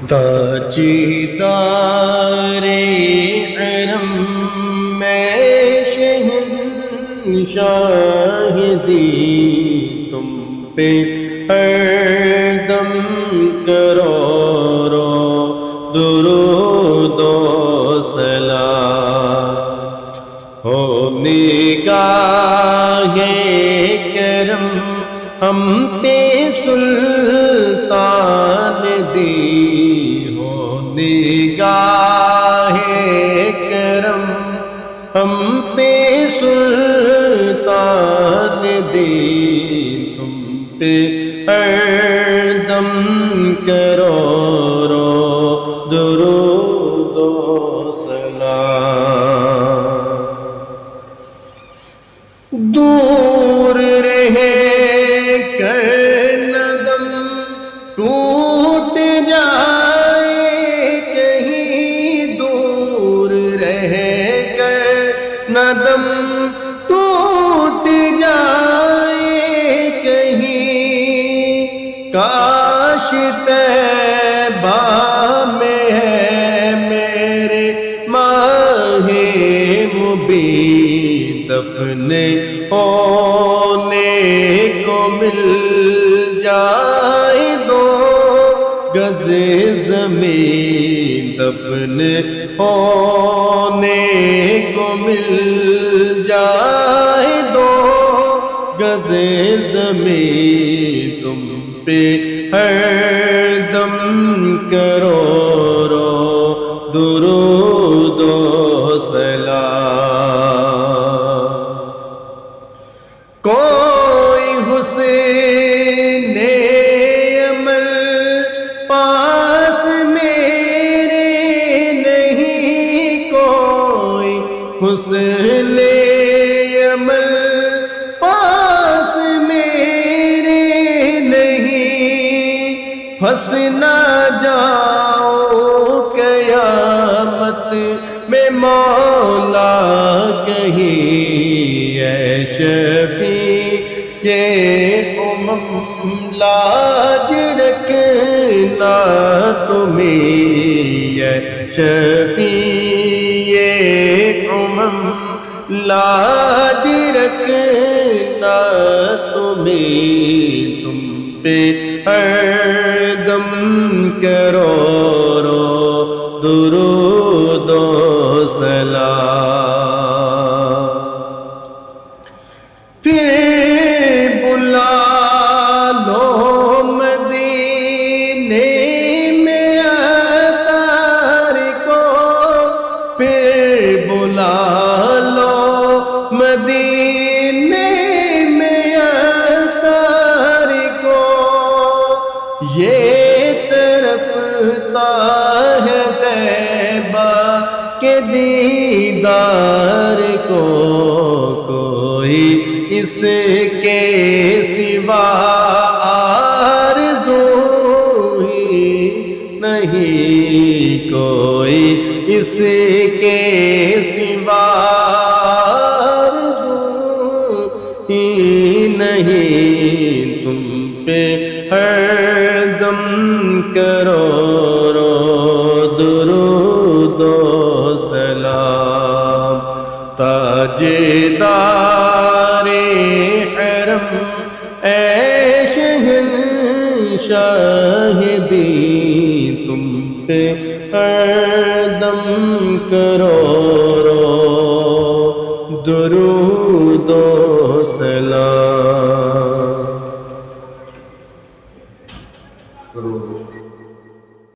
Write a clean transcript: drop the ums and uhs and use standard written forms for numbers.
تاجدار حرم میں شہنشاہ دی تم پہ ہر دم کرو درود و سلام ہو نگاہ کرم ہم پہ سلطان دی ہو نگاہ کرم ہم پہ سلطان دی تم پہ ہر دم کرو درود و سلام دور رہے کر ندم ٹوٹ جائے کہیں دور رہے کر ندم ٹوٹ جائے کہیں کاش طیبہ میں ہے میرے ماہ مبین دفن ہونے کو مل جائے دو گز زمین دفن ہونے کو مل جائے دو گز زمین تم پہ ہر دم کرو درود و سلام کوئی حسین عمل پاس میرے نہیں کوئی حسین عمل پاس میرے نہیں پھنس نہ جاؤ قیامت میں مولا کہیں اے شفیع یہ لاج رکھنا تمہیں اے شفیع یہ لاج رکھنا تمہیں تم پہ ہر دم کرو درود و سلام پھر بلا لو مدینے میں عطار کو پھر بلا لو مدینے میں عطار کو یہ تڑپتا ہے طیبہ کے دیدار کو کوئی اس کے سوا آرزو ہی نہیں کوئی اس کے سوا آرزو ہی نہیں تم پہ ہر دم کرو درود و سلام تاجدار حرم اے شہنشاہ دی تم پہ ہر دم کرو درود و سلام